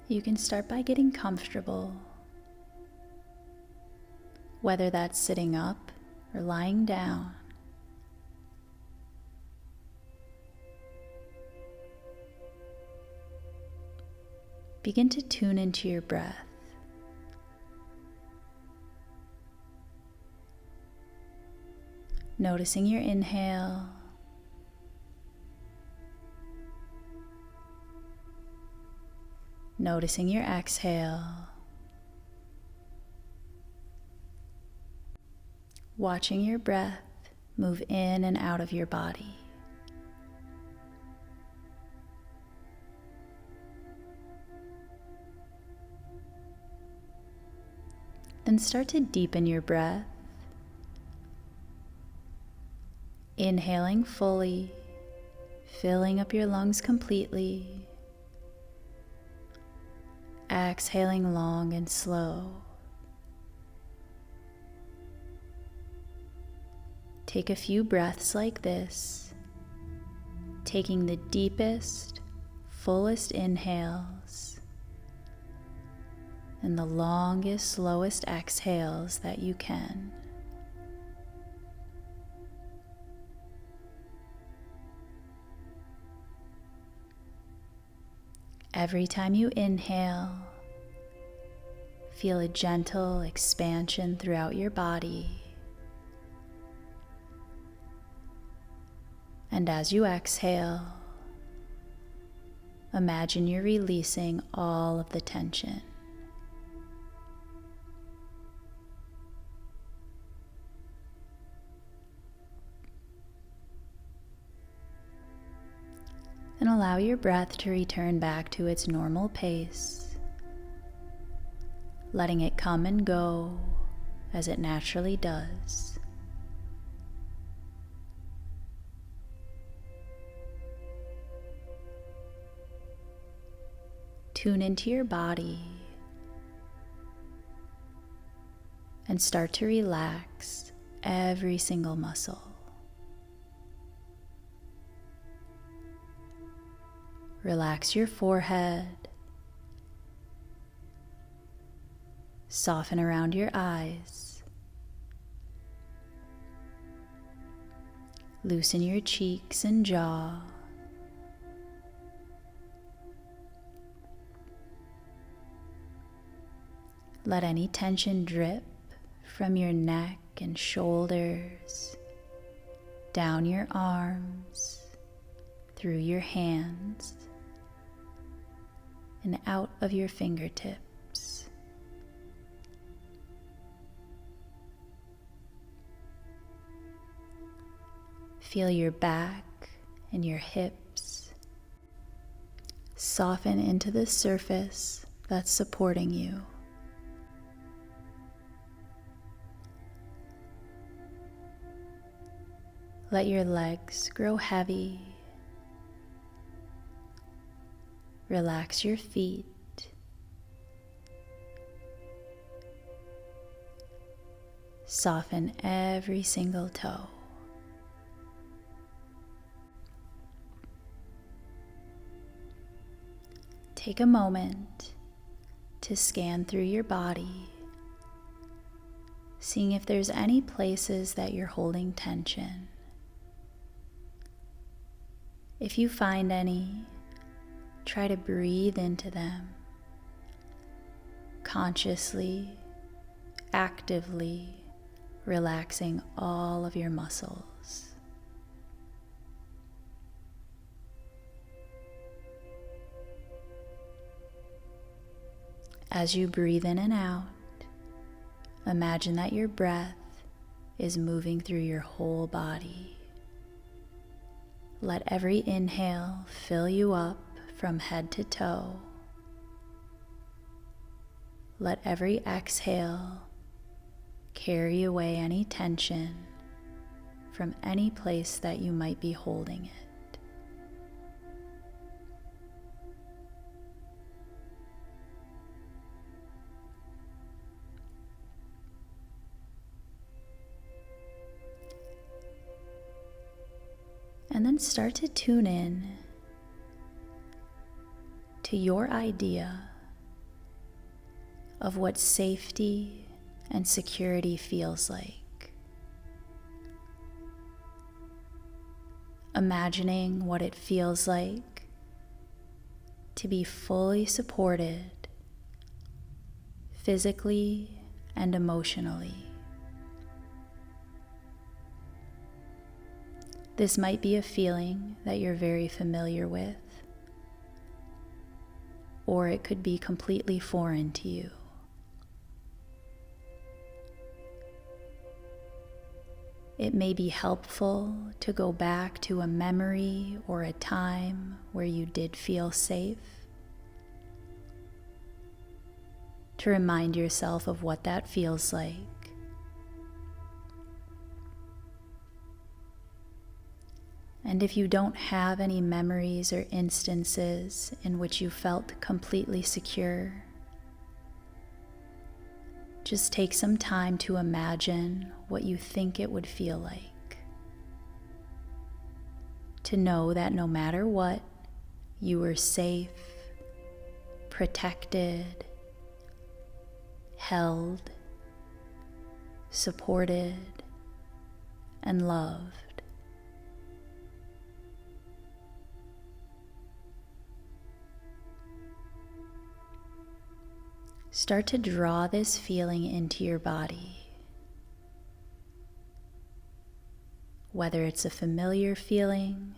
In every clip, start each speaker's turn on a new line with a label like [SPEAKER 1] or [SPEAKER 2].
[SPEAKER 1] you can start by getting comfortable, whether that's sitting up or lying down. Begin to tune into your breath. Noticing your inhale, noticing your exhale, watching your breath move in and out of your body. Then start to deepen your breath, inhaling fully, filling up your lungs completely, exhaling long and slow. Take a few breaths like this, taking the deepest, fullest inhales and the longest, slowest exhales that you can. Every time you inhale, feel a gentle expansion throughout your body. And as you exhale, imagine you're releasing all of the tension. And allow your breath to return back to its normal pace, letting it come and go as it naturally does. Tune into your body and start to relax every single muscle. Relax your forehead, soften around your eyes, loosen your cheeks and jaw, let any tension drip from your neck and shoulders, down your arms, through your hands, and out of your fingertips. Feel your back and your hips soften into the surface that's supporting you. Let your legs grow heavy. Relax your feet. Soften every single toe. Take a moment to scan through your body, seeing if there's any places that you're holding tension. If you find any, try to breathe into them, consciously, actively relaxing all of your muscles. As you breathe in and out, imagine that your breath is moving through your whole body. Let every inhale fill you up from head to toe. Let every exhale carry away any tension from any place that you might be holding it. And then start to tune in to your idea of what safety and security feels like. Imagining what it feels like to be fully supported physically and emotionally. This might be a feeling that you're very familiar with, or it could be completely foreign to you. It may be helpful to go back to a memory or a time where you did feel safe, to remind yourself of what that feels like. And if you don't have any memories or instances in which you felt completely secure, just take some time to imagine what you think it would feel like. To know that no matter what, you were safe, protected, held, supported, and loved. Start to draw this feeling into your body. Whether it's a familiar feeling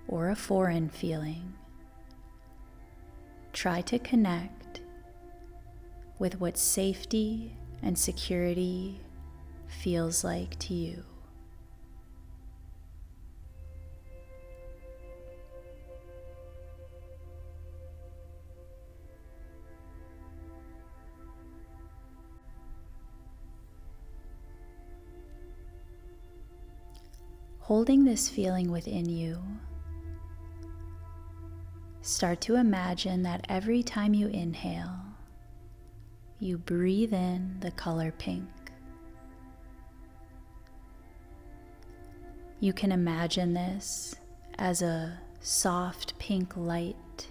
[SPEAKER 1] or a foreign feeling, try to connect with what safety and security feels like to you. Holding this feeling within you, start to imagine that every time you inhale, you breathe in the color pink. You can imagine this as a soft pink light,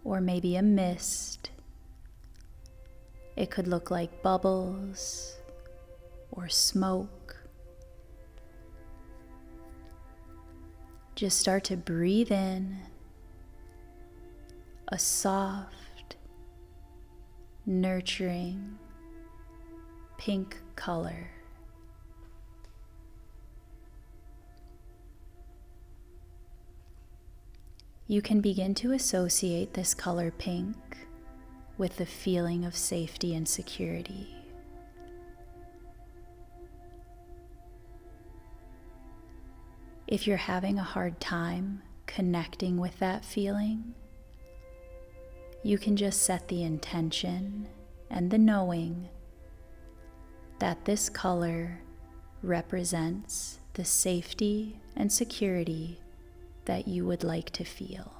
[SPEAKER 1] or maybe a mist. It could look like bubbles or smoke. Just start to breathe in a soft, nurturing pink color. You can begin to associate this color pink with the feeling of safety and security. If you're having a hard time connecting with that feeling, you can just set the intention and the knowing that this color represents the safety and security that you would like to feel.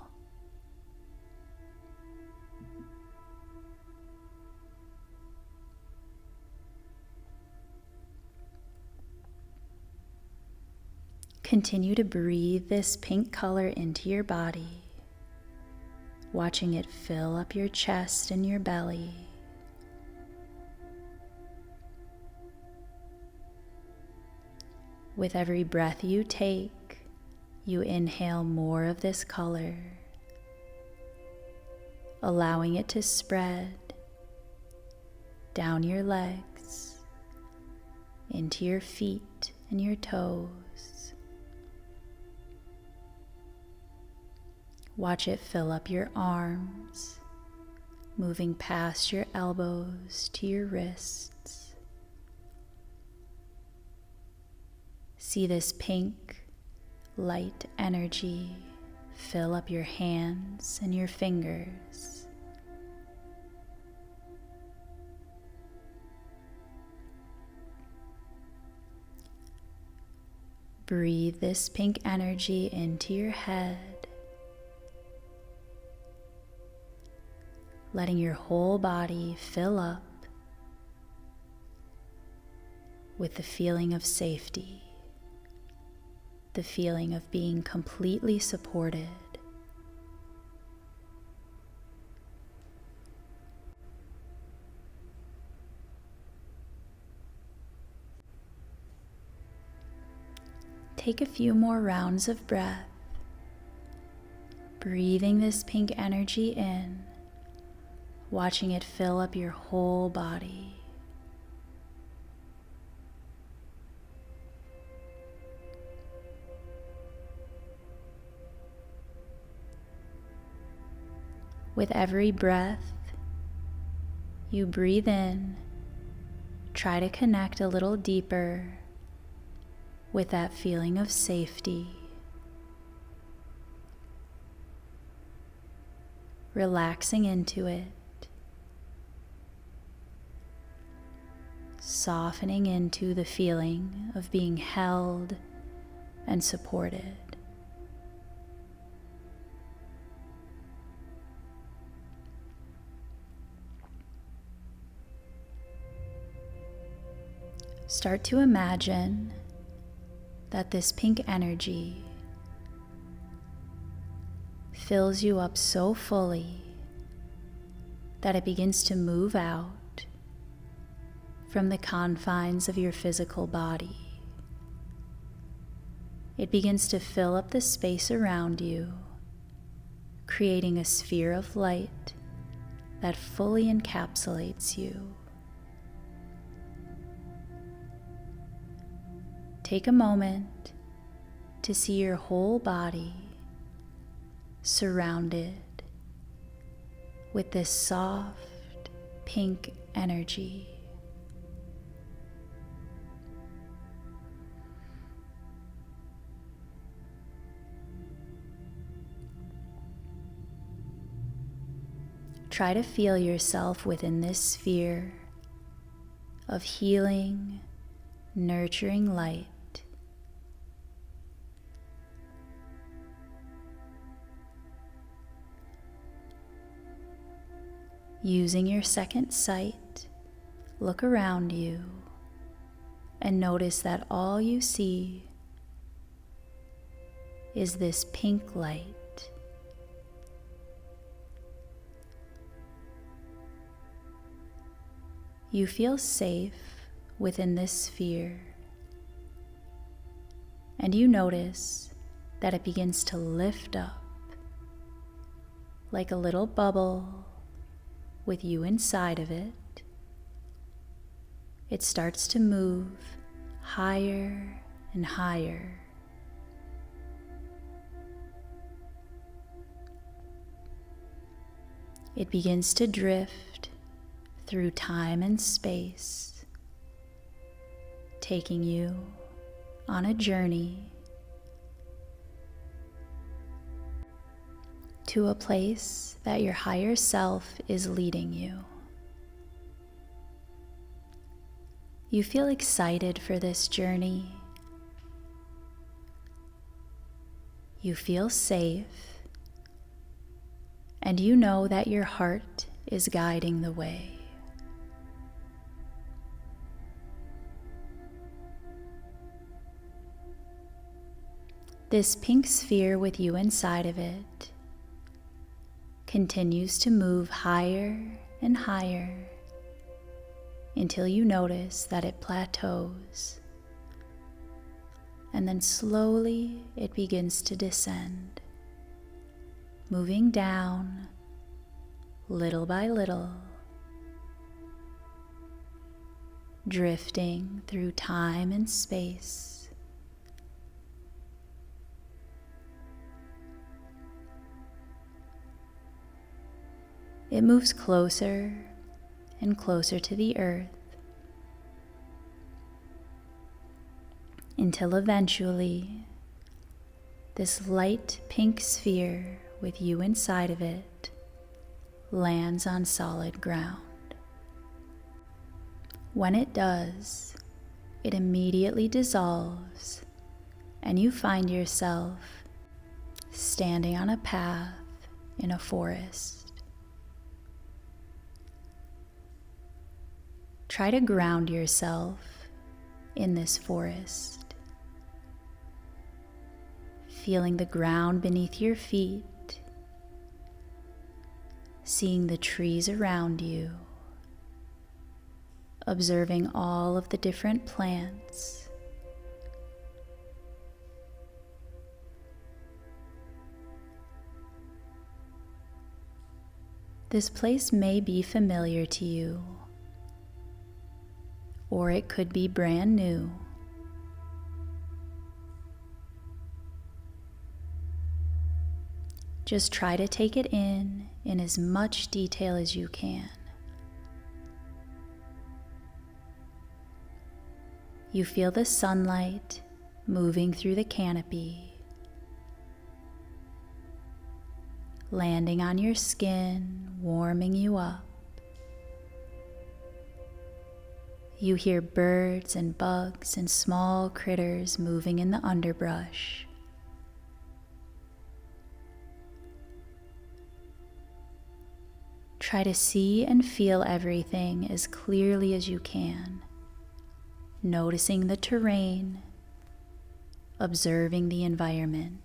[SPEAKER 1] Continue to breathe this pink color into your body, watching it fill up your chest and your belly. With every breath you take, you inhale more of this color, allowing it to spread down your legs, into your feet and your toes. Watch it fill up your arms, moving past your elbows to your wrists. See this pink, light energy fill up your hands and your fingers. Breathe this pink energy into your head, letting your whole body fill up with the feeling of safety, the feeling of being completely supported. take a few more rounds of breath, breathing this pink energy in, watching it fill up your whole body. With every breath you breathe in, try to connect a little deeper with that feeling of safety. Relaxing into it, softening into the feeling of being held and supported. Start to imagine that this pink energy fills you up so fully that it begins to move out from the confines of your physical body. It begins to fill up the space around you, creating a sphere of light that fully encapsulates you. Take a moment to see your whole body surrounded with this soft pink energy. Try to feel yourself within this sphere of healing, nurturing light. Using your second sight, look around you and notice that all you see is this pink light. You feel safe within this sphere, and you notice that it begins to lift up like a little bubble with you inside of it. It starts to move higher and higher. It begins to drift through time and space, taking you on a journey to a place that your higher self is leading you. You feel excited for this journey. You feel safe, and you know that your heart is guiding the way. This pink sphere with you inside of it continues to move higher and higher until you notice that it plateaus, and then slowly it begins to descend, moving down little by little, drifting through time and space. It moves closer and closer to the earth until eventually this light pink sphere with you inside of it lands on solid ground. When it does, it immediately dissolves, and you find yourself standing on a path in a forest. Try to ground yourself in this forest, feeling the ground beneath your feet, seeing the trees around you, observing all of the different plants, This place may be familiar to you, or it could be brand new. Just try to take it in as much detail as you can. You feel the sunlight moving through the canopy, landing on your skin, warming you up. You hear birds and bugs and small critters moving in the underbrush. Try to see and feel everything as clearly as you can, noticing the terrain, observing the environment.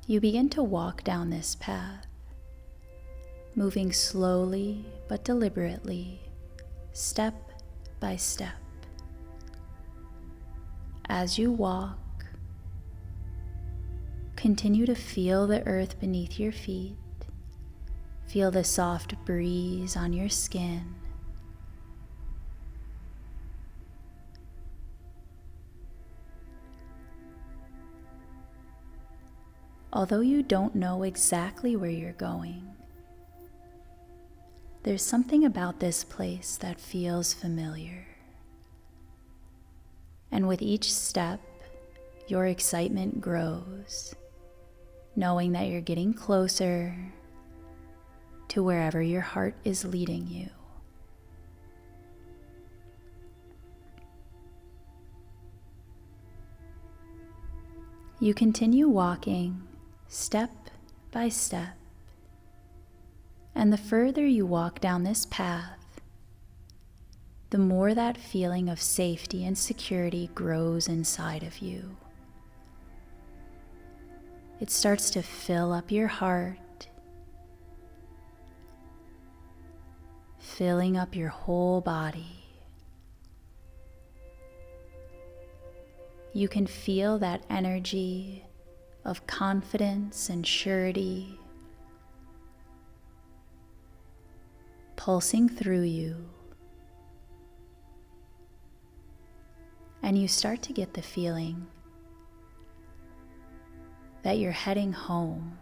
[SPEAKER 1] You begin to walk down this path, moving slowly but deliberately, step by step. As you walk, continue to feel the earth beneath your feet, feel the soft breeze on your skin. Although you don't know exactly where you're going, there's something about this place that feels familiar. And with each step, your excitement grows, knowing that you're getting closer to wherever your heart is leading you. You continue walking step by step, and the further you walk down this path, the more that feeling of safety and security grows inside of you. It starts to fill up your heart, filling up your whole body. You can feel that energy of confidence and surety pulsing through you. And you start to get the feeling that you're heading home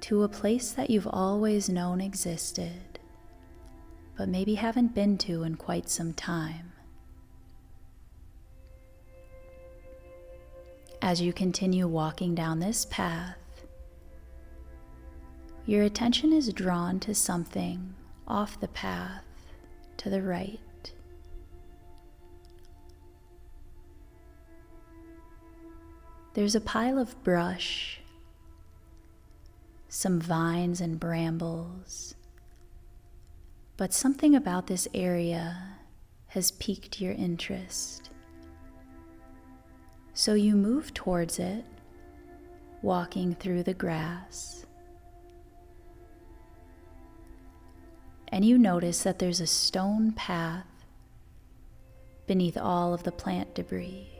[SPEAKER 1] to a place that you've always known existed, but maybe haven't been to in quite some time. As you continue walking down this path, your attention is drawn to something off the path to the right. There's a pile of brush, some vines and brambles, but something about this area has piqued your interest. So you move towards it, walking through the grass. And you notice that there's a stone path beneath all of the plant debris.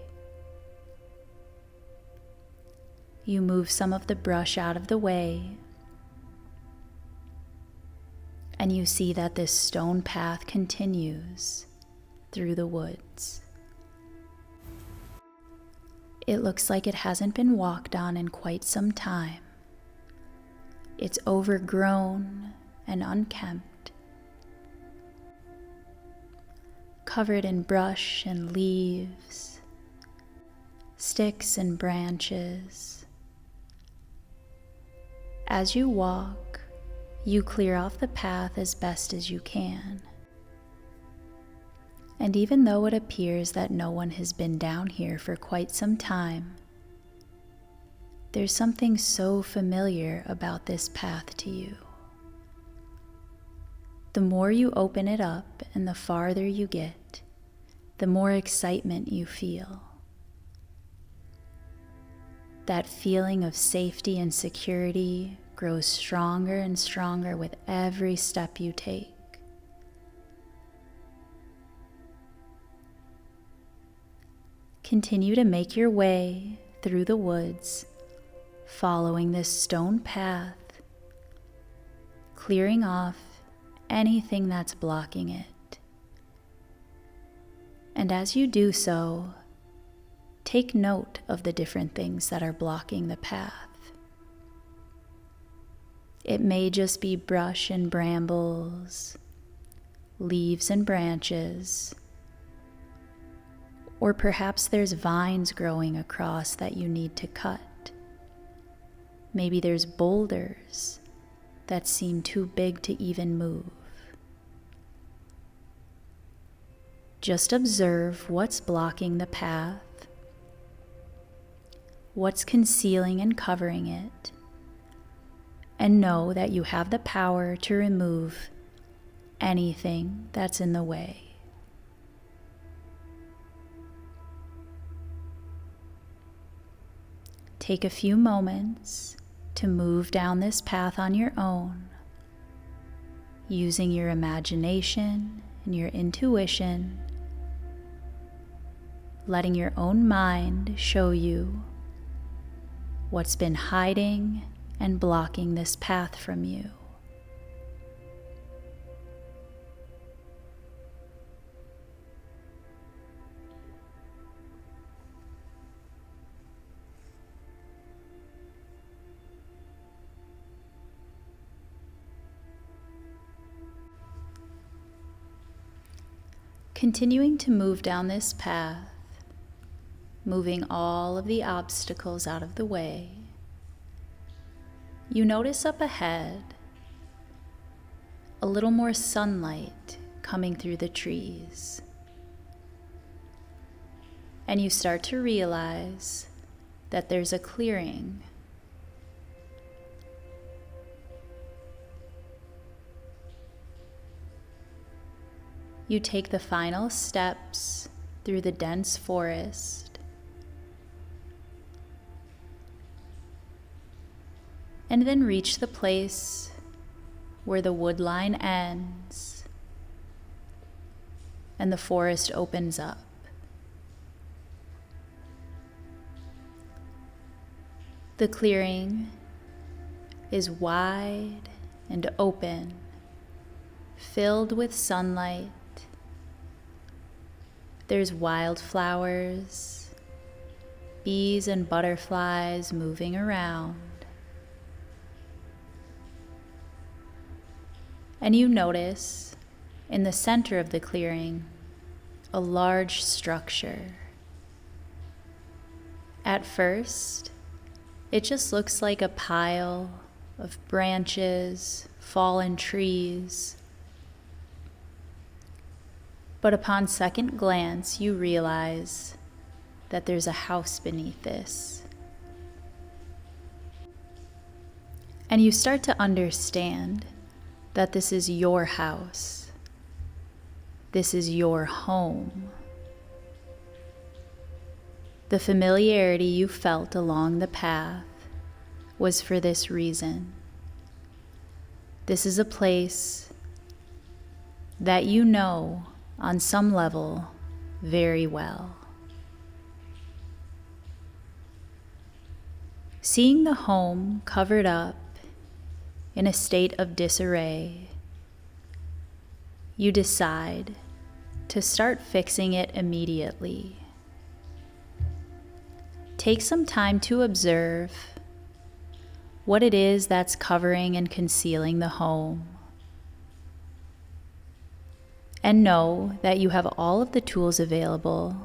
[SPEAKER 1] You move some of the brush out of the way, and you see that this stone path continues through the woods. It looks like it hasn't been walked on in quite some time. It's overgrown and unkempt, covered in brush and leaves, sticks and branches. As you walk, you clear off the path as best as you can. And even though it appears that no one has been down here for quite some time, there's something so familiar about this path to you. The more you open it up and the farther you get, the more excitement you feel. That feeling of safety and security grows stronger and stronger with every step you take. Continue to make your way through the woods, following this stone path, clearing off anything that's blocking it. And as you do so, take note of the different things that are blocking the path. It may just be brush and brambles, leaves and branches, or perhaps there's vines growing across that you need to cut. Maybe there's boulders that seem too big to even move. Just observe what's blocking the path, what's concealing and covering it, and know that you have the power to remove anything that's in the way. Take a few moments to move down this path on your own, using your imagination and your intuition, letting your own mind show you what's been hiding and blocking this path from you. Continuing to move down this path, moving all of the obstacles out of the way, you notice up ahead a little more sunlight coming through the trees. And you start to realize that there's a clearing. You take the final steps through the dense forest, and then reach the place where the wood line ends and the forest opens up. The clearing is wide and open, filled with sunlight. There's wildflowers, bees and butterflies moving around. And you notice in the center of the clearing a large structure. At first, it just looks like a pile of branches, fallen trees. But upon second glance, you realize that there's a house beneath this. And you start to understand that this is your house. This is your home. The familiarity you felt along the path was for this reason. This is a place that you know on some level very well. Seeing the home covered up in a state of disarray, you decide to start fixing it immediately. Take some time to observe what it is that's covering and concealing the home. And know that you have all of the tools available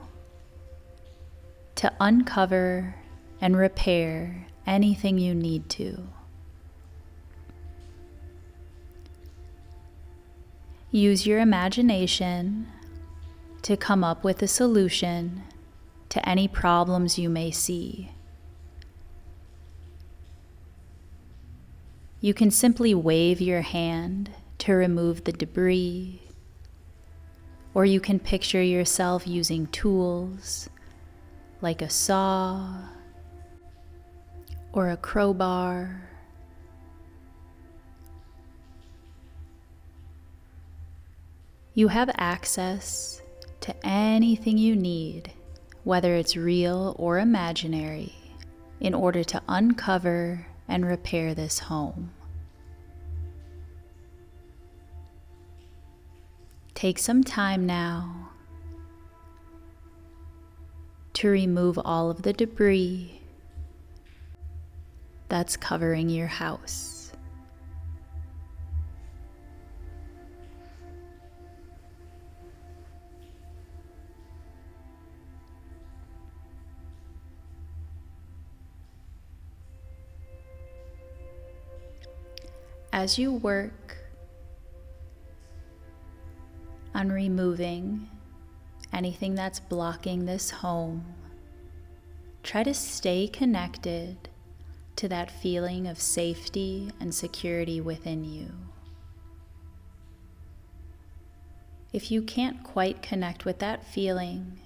[SPEAKER 1] to uncover and repair anything you need to. Use your imagination to come up with a solution to any problems you may see. You can simply wave your hand to remove the debris, or you can picture yourself using tools like a saw or a crowbar You have access to anything you need, whether it's real or imaginary, in order to uncover and repair this home. Take some time now to remove all of the debris that's covering your house. As you work on removing anything that's blocking this home, try to stay connected to that feeling of safety and security within you. If you can't quite connect with that feeling,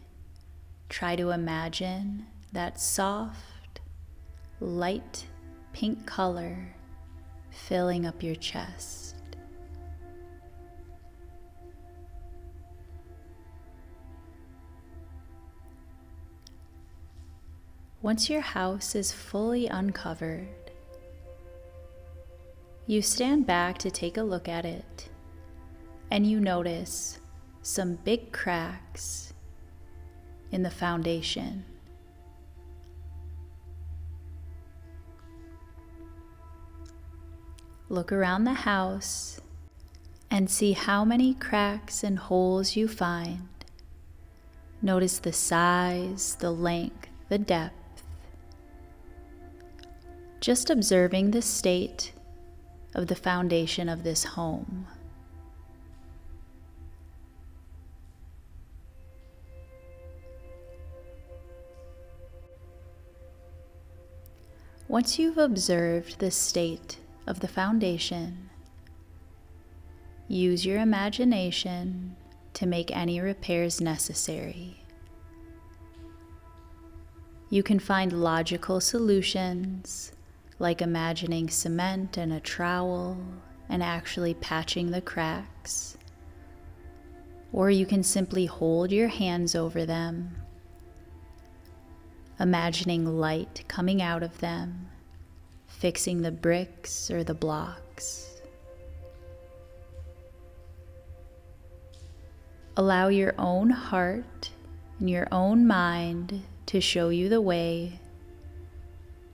[SPEAKER 1] try to imagine that soft, light pink color filling up your chest. Once your house is fully uncovered, you stand back to take a look at it, and you notice some big cracks in the foundation. Look around the house and see how many cracks and holes you find. Notice the size, the length, the depth. Just observing the state of the foundation of this home. Once you've observed the state of the foundation, use your imagination to make any repairs necessary. You can find logical solutions, like imagining cement and a trowel and actually patching the cracks. Or you can simply hold your hands over them, imagining light coming out of them, fixing the bricks or the blocks. Allow your own heart and your own mind to show you the way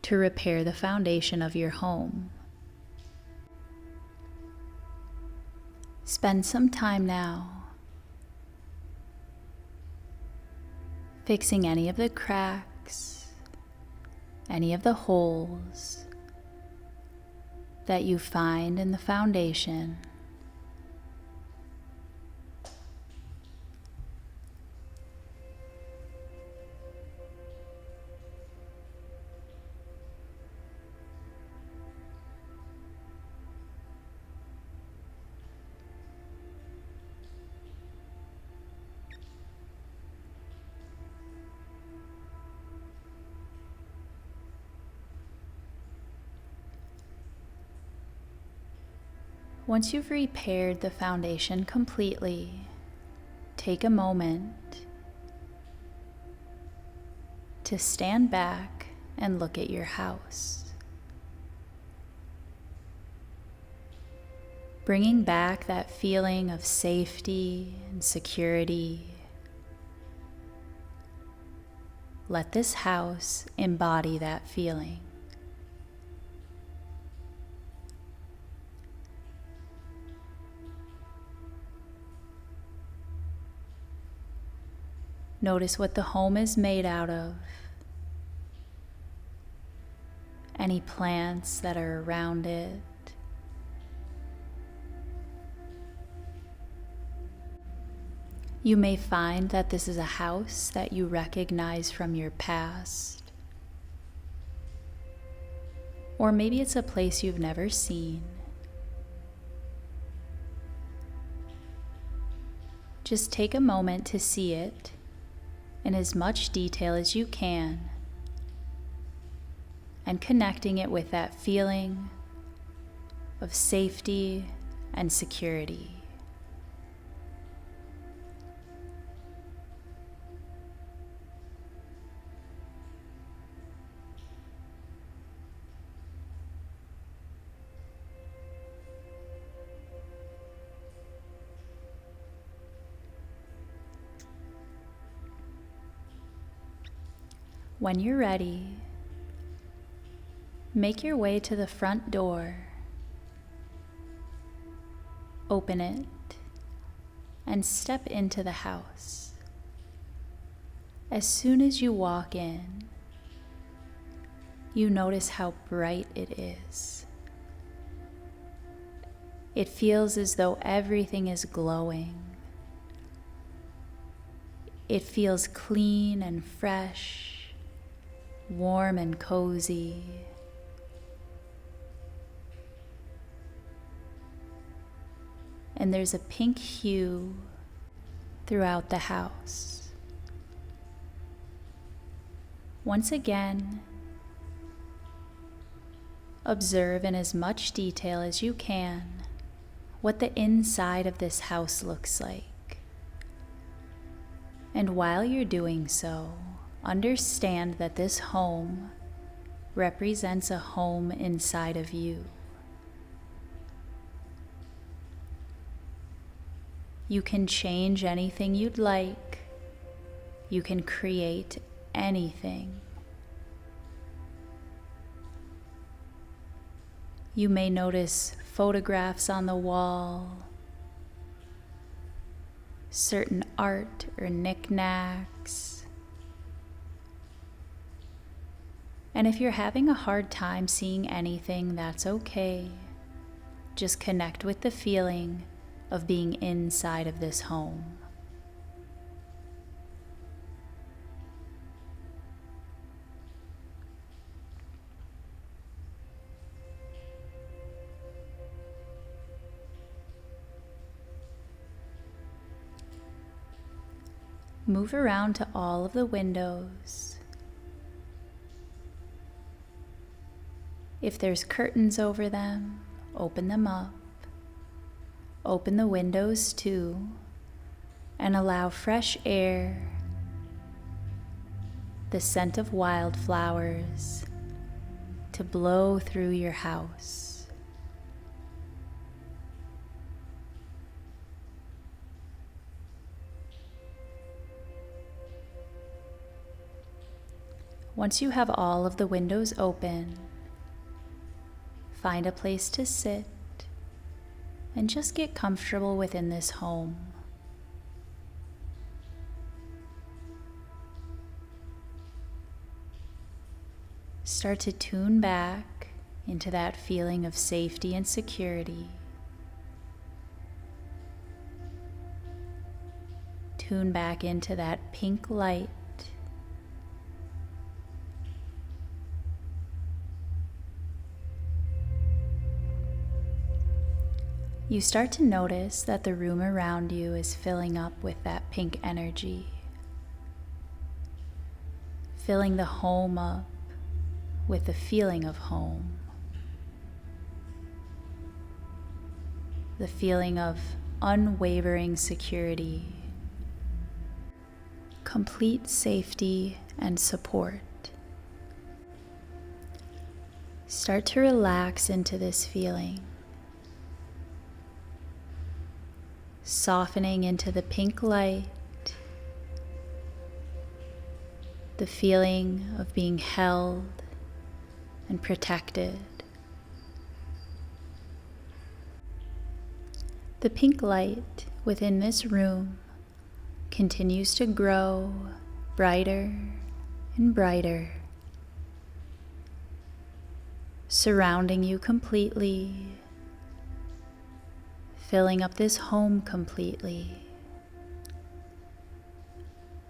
[SPEAKER 1] to repair the foundation of your home. Spend some time now fixing any of the cracks, any of the holes that you find in the foundation. Once you've repaired the foundation completely, take a moment to stand back and look at your house. Bringing back that feeling of safety and security. Let this house embody that feeling. Notice what the home is made out of, any plants that are around it. You may find that this is a house that you recognize from your past, or maybe it's a place you've never seen. Just take a moment to see it in as much detail as you can, and connecting it with that feeling of safety and security. When you're ready, make your way to the front door, open it, and step into the house. As soon as you walk in, you notice how bright it is. It feels as though everything is glowing. It feels clean and fresh, warm and cozy. And there's a pink hue throughout the house. Once again, observe in as much detail as you can what the inside of this house looks like. And while you're doing so, understand that this home represents a home inside of you. You can change anything you'd like. You can create anything. You may notice photographs on the wall, certain art or knickknacks. And if you're having a hard time seeing anything, that's okay. Just connect with the feeling of being inside of this home. Move around to all of the windows. If there's curtains over them, open them up. Open the windows too, and allow fresh air, the scent of wildflowers, to blow through your house. Once you have all of the windows open, find a place to sit and just get comfortable within this home. Start to tune back into that feeling of safety and security. Tune back into that pink light. You start to notice that the room around you is filling up with that pink energy, filling the home up with the feeling of home, the feeling of unwavering security, complete safety and support. Start to relax into this feeling, softening into the pink light, the feeling of being held and protected. The pink light within this room continues to grow brighter and brighter, surrounding you completely, filling up this home completely,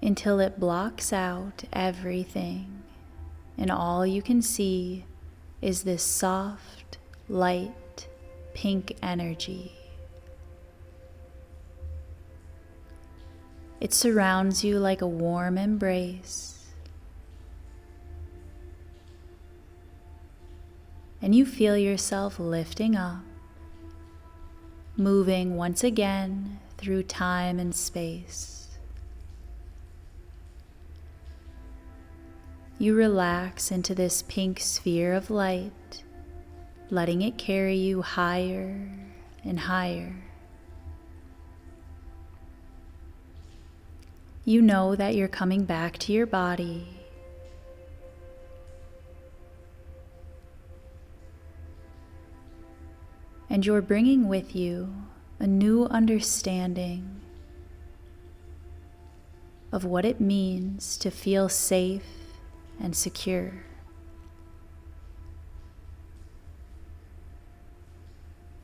[SPEAKER 1] until it blocks out everything, and all you can see is this soft, light, pink energy. It surrounds you like a warm embrace, and you feel yourself lifting up, moving once again through time and space. You relax into this pink sphere of light, letting it carry you higher and higher. You know that you're coming back to your body, And you're bringing with you a new understanding of what it means to feel safe and secure.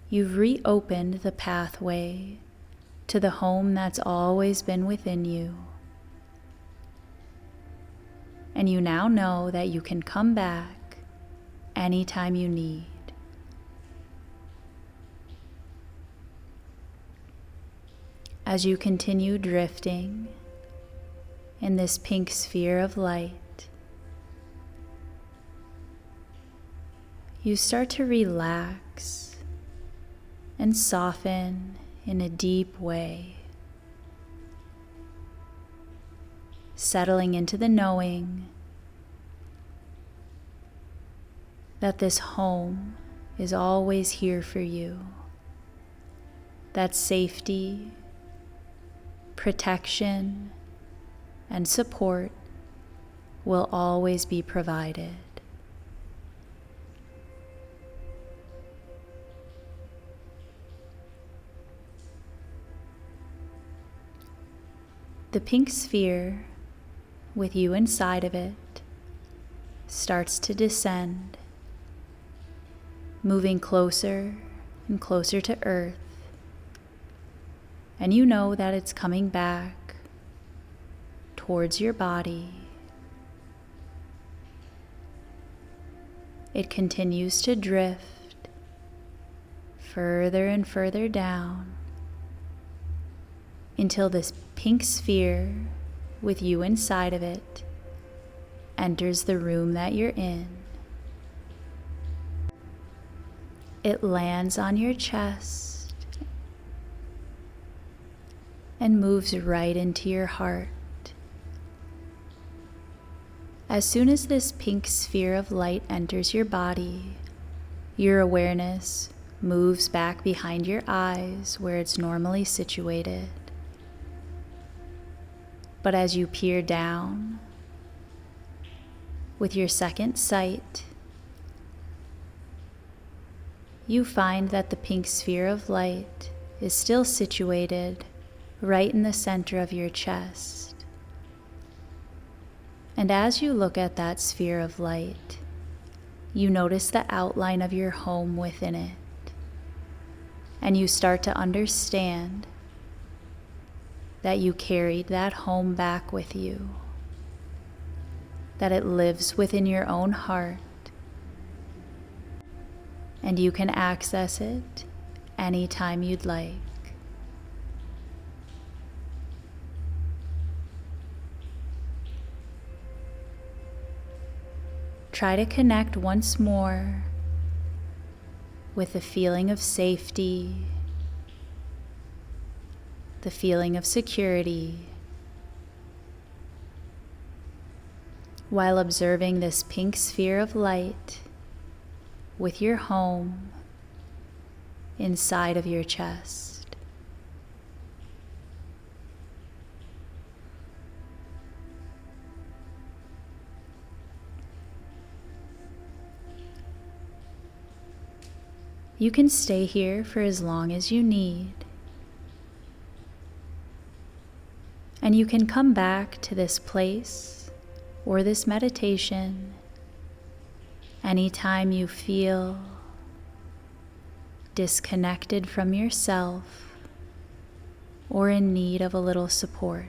[SPEAKER 1] You've reopened the pathway to the home that's always been within you. And you now know that you can come back anytime you need. As you continue drifting in this pink sphere of light, you start to relax and soften in a deep way, settling into the knowing that this home is always here for you, that safety, protection, and support will always be provided. The pink sphere, with you inside of it, starts to descend, moving closer and closer to Earth. And you know that it's coming back towards your body. It continues to drift further and further down until this pink sphere with you inside of it enters the room that you're in. It lands on your chest and moves right into your heart. As soon as this pink sphere of light enters your body, your awareness moves back behind your eyes where it's normally situated. But as you peer down with your second sight, you find that the pink sphere of light is still situated right in the center of your chest. And as you look at that sphere of light, you notice the outline of your home within it. And you start to understand that you carried that home back with you, that it lives within your own heart, and you can access it anytime you'd like. Try to connect once more with the feeling of safety, the feeling of security, while observing this pink sphere of light with your home inside of your chest. You can stay here for as long as you need. And you can come back to this place or this meditation anytime you feel disconnected from yourself or in need of a little support.